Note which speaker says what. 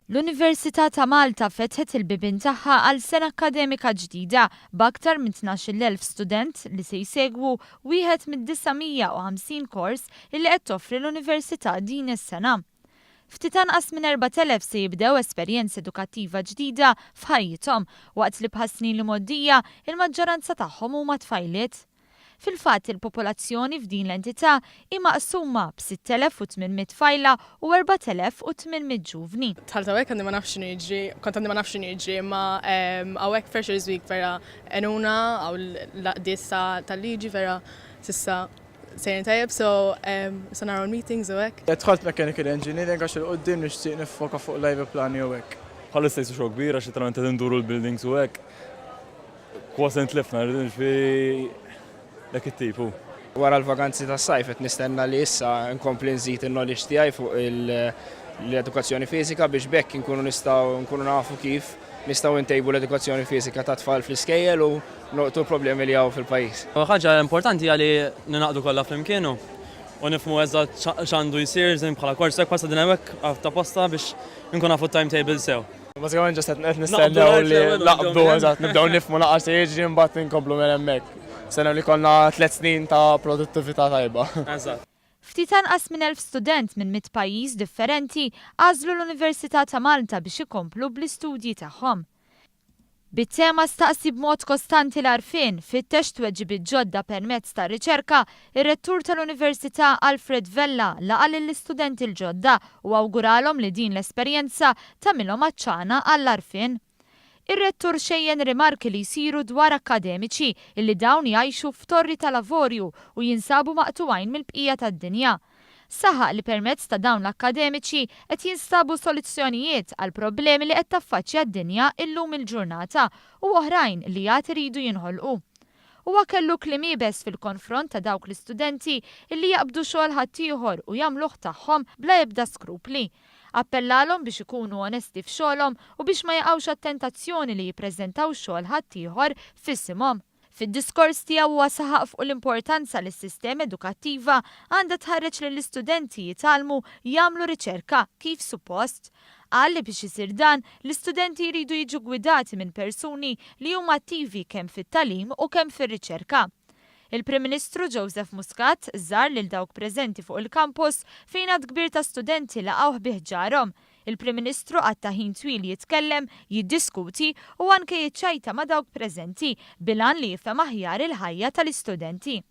Speaker 1: L-Università ta' Malta fetħet il-bibien tagħha għal sena akkademika ġdida b'aktar minn 12,000 student li se jsegwu wieħed mid-950 kors li qed toffri l-Università din is-sena. Ftit anqas minn 4,000 se jibdew esperjenza edukattiva ġdida f'ħajjithom waqt li bħas-snin li moddija il-maġġoranza tagħhom huma tfajliet. Fil-fatt il-popolazzjoni f'din l-entità hija maqsuma b'6,800 tfajla u 4,800 ġuvni.
Speaker 2: Tħalt hawnhekk għandi ma nafx x'inhu jiġri, kont għandi ma nafx x'inhu jiġri, imma hawnhekk Freshers Week vera għenuna għaw l-laqdiet tal-liġi vera s'issa sejrin tajjeb, so issa naraw meetings hawnhekk.
Speaker 3: Dħalt mechanical engineering għax il-qudiem nixtieq nifoka fuq live planning hawnhekk.
Speaker 4: Bħalissa jsu xogħol kbir għax literalment qed induru l-buildings hawnhekk. Kważi ntlifna rridin dak it-tipu.
Speaker 5: Wara l-vakanzi tas-sajf qed nistenna li issa nkompli nżid in-knowledge tiegħi fuq l-edukazzjoni fiżika biex bekk nkunu nafu kif nistgħu ntejbu l-edukazzjoni fiżika ta' tfal fl-iskejjel u noqtu l-problemi li hawn fil-pajjiż.
Speaker 6: Ħaġa importanti għali ninaqdu kollha flimkien u nifhmu eżatt x'għandu jsir żejn bħala kors hekk passa din hekk ta' posta biex nkun nafu timetable sew.
Speaker 3: Bażikament ġast qed nistennew li naqbdu eżatt nibdew nifhmu laqgħa se jiġri mbagħad inkomplu minn hemmhekk. Sena li konna 3 snin ta' produttività tajba.
Speaker 1: Ftit anqas minn 1000 student minn 100 pajjiż differenti għażlu l-Università ta' Malta biex ikomplu bl-istudji tagħhom. Bit-tema staqsi b'mod kostanti l-għarfien fittex tweġibiet ġodda permezz ta' riċerka, ir-Rettur tal-Università Alfred Vella laqa lill-istudenti l-ġodda u awguralhom li din l-esperjenza tagħmilhom aċċana għall-għarfien. Ir-Rettur xejjen rimarki li jsiru dwar akkademiċi illi dawn jgħixu f'torri ta' lavorju u jinsabu maqtuwajn mill-bqija tad-dinja. Saħaq li permezz ta' dawn l-akkademiċi qed jinstabu soluzzjonijiet għal problemi li qed taffaċċja d-dinja illum il-ġurnata u oħrajn li għad iridu jinħolqu. Huwa kellu kliem ibes fil-konfront ta' dawk l-istudenti illi jaqbdu xogħol ħaddieħor u jagħmluh tagħhom bla ebda skrupli. Appellalhom biex ikunu onesti f'xogħolhom u biex ma jaqgħux għat-tentazzjoni li jippreżentaw xogħol ħaddieħor f'isimhom. Fid-diskors tiegħu huwa saħaq fuq l-importanza li s-sistema edukattiva għandha tħarreġ lill-istudenti jitalmu jagħmlu riċerka kif suppost. Qal li biex isir dan l-istudenti jridu jiġu gwidati minn persuni li huma attivi kemm fit-tagħlim u kemm fir-riċerka. Il-Prim Ministru Joseph Muscat żar lil dawk preżenti fuq il-kampus fejn għad kbir ta' studenti laqgħu bih ġarhom. Il-Prim Ministru għatta ħin twil jitkellem, jiddiskuti u anke jiċċajta ma' dawk preżenti bilan li jifhem aħjar il-ħajja tal-istudenti.